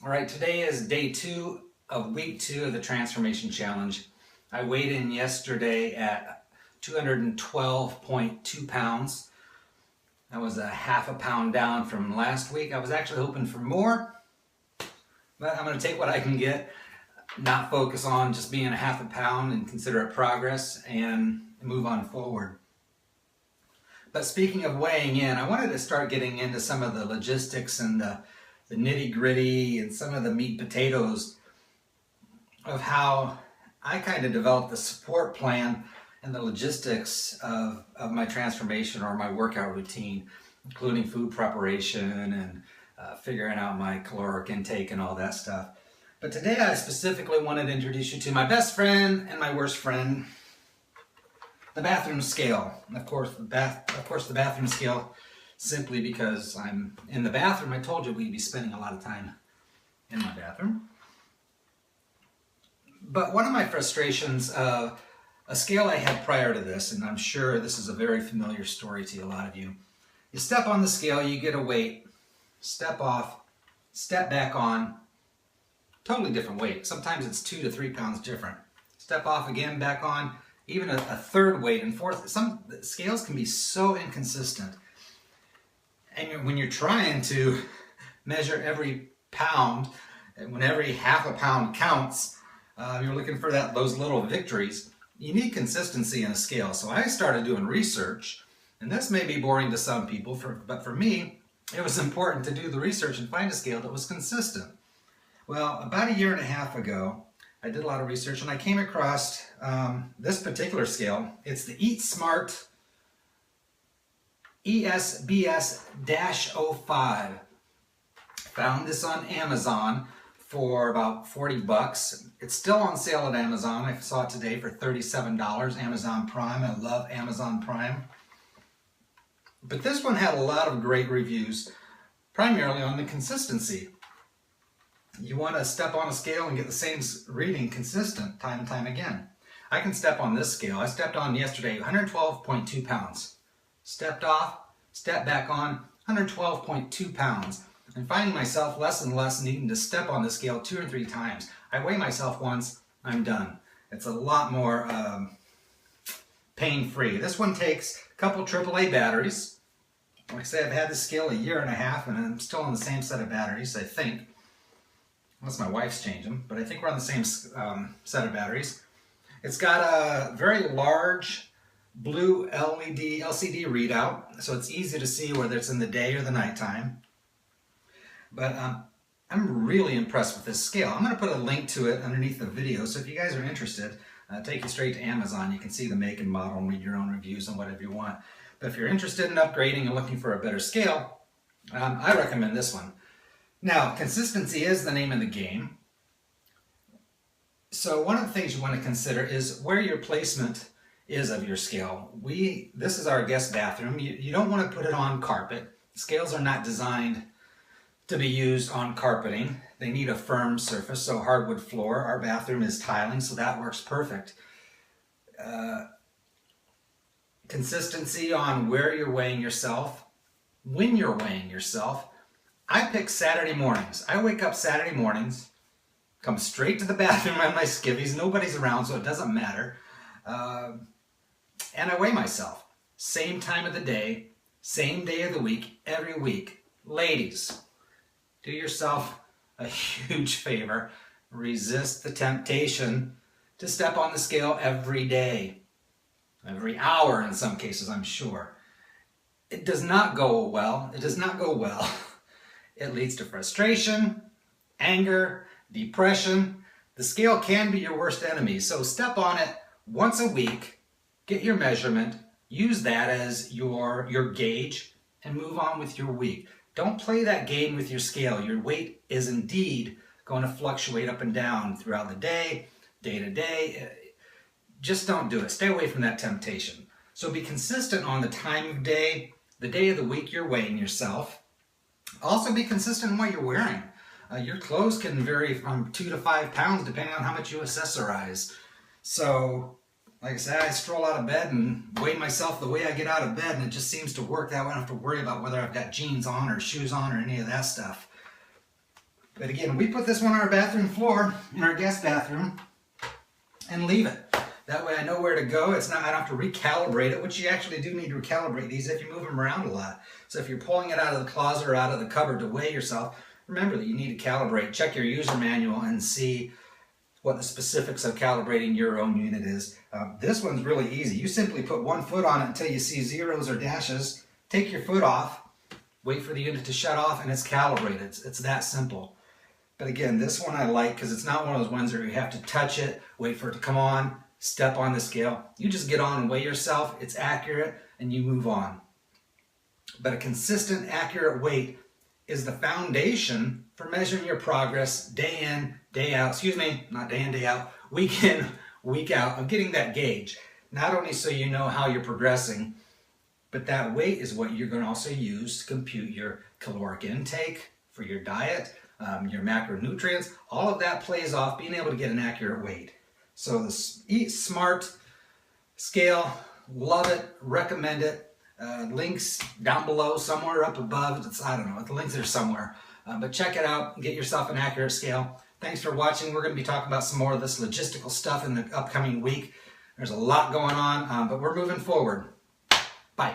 All right, today is day 2 of week 2 of the Transformation Challenge. I weighed in yesterday at 212.2 pounds. That was a half a pound down from last week. I was actually hoping for more, but I'm going to take what I can get, not focus on just being a half a pound and consider it progress and move on forward. But speaking of weighing in, I wanted to start getting into some of the logistics and the nitty-gritty and some of the meat potatoes of how I kind of developed the support plan and the logistics of my transformation or my workout routine, including food preparation and figuring out my caloric intake and all that stuff. But today I specifically wanted to introduce you to my best friend and my worst friend, the bathroom scale. And of course, the bathroom scale, simply because I'm in the bathroom. I told you we'd be spending a lot of time in my bathroom. But one of my frustrations of a scale I had prior to this, and I'm sure this is a very familiar story to a lot of you, you step on the scale, you get a weight, step off, step back on, totally different weight. Sometimes it's 2 to 3 pounds different. Step off again, back on, even a third weight and fourth. Some scales can be so inconsistent. And when you're trying to measure every pound, and when every half a pound counts, you're looking for those little victories. You need consistency in a scale. So I started doing research, and this may be boring to some people, but for me, it was important to do the research and find a scale that was consistent. Well, about 1.5 years ago, I did a lot of research, and I came across this particular scale. It's the EatSmart ESBS-05. Found this on Amazon for about 40 bucks. It's still on sale at Amazon. I saw it today for $37, Amazon Prime. I love Amazon Prime. But this one had a lot of great reviews, primarily on the consistency. You want to step on a scale and get the same reading consistent time and time again. I can step on this scale. I stepped on yesterday 112.2 pounds. Stepped off, stepped back on, 112.2 pounds. I'm finding myself less and less needing to step on the scale 2 or 3 times. I weigh myself once, I'm done. It's a lot more pain-free. This one takes a couple AAA batteries. Like I say, I've had this scale 1.5 years, and I'm still on the same set of batteries, I think. Unless my wife's changed them, but I think we're on the same set of batteries. It's got a very large blue LCD readout, so it's easy to see whether it's in the day or the nighttime. But I'm really impressed with this scale. I'm going to put a link to it underneath the video, so if you guys are interested, take you straight to Amazon. You can see the make and model and read your own reviews on whatever you want. But if you're interested in upgrading and looking for a better scale, I recommend this one. Now, consistency is the name of the game. So one of the things you want to consider is where your placement is of your scale. This is our guest bathroom. You don't want to put it on carpet. Scales are not designed to be used on carpeting. They need a firm surface, so hardwood floor. Our bathroom is tiling, so that works perfect. Consistency on where you're weighing yourself, when you're weighing yourself. I pick Saturday mornings. I wake up Saturday mornings, come straight to the bathroom on my skivvies. Nobody's around, so it doesn't matter. And I weigh myself. Same time of the day, same day of the week, every week. Ladies, do yourself a huge favor. Resist the temptation to step on the scale every day. Every hour in some cases, I'm sure. It does not go well. It does not go well. It leads to frustration, anger, depression. The scale can be your worst enemy. So step on it once a week, get your measurement, use that as your gauge, and move on with your week. Don't play that game with your scale. Your weight is indeed going to fluctuate up and down throughout the day to day. Just don't do it. Stay away from that temptation. So be consistent on the time of day, the day of the week you're weighing yourself. Also be consistent in what you're wearing. Your clothes can vary from 2 to 5 pounds depending on how much you accessorize. So, like I said, I stroll out of bed and weigh myself the way I get out of bed, and it just seems to work that way. I don't have to worry about whether I've got jeans on or shoes on or any of that stuff. But again, we put this one on our bathroom floor, in our guest bathroom, and leave it. That way I know where to go. I don't have to recalibrate it, which you actually do need to recalibrate these if you move them around a lot. So if you're pulling it out of the closet or out of the cupboard to weigh yourself, remember that you need to calibrate. Check your user manual and see what the specifics of calibrating your own unit is. This one's really easy. You simply put one foot on it until you see zeros or dashes, take your foot off, wait for the unit to shut off, and it's calibrated. It's that simple. But again, this one I like because it's not one of those ones where you have to touch it, wait for it to come on, step on the scale. You just get on and weigh yourself, it's accurate, and you move on. But a consistent, accurate weight is the foundation for measuring your progress day in, day out, not day in, day out, week in, week out, of getting that gauge. Not only so you know how you're progressing, but that weight is what you're going to also use to compute your caloric intake for your diet, your macronutrients. All of that plays off being able to get an accurate weight. So the EatSmart scale, love it, recommend it. Links down below, somewhere up above. I don't know, the links are somewhere. But check it out, get yourself an accurate scale. Thanks for watching. We're going to be talking about some more of this logistical stuff in the upcoming week. There's a lot going on, but we're moving forward. Bye.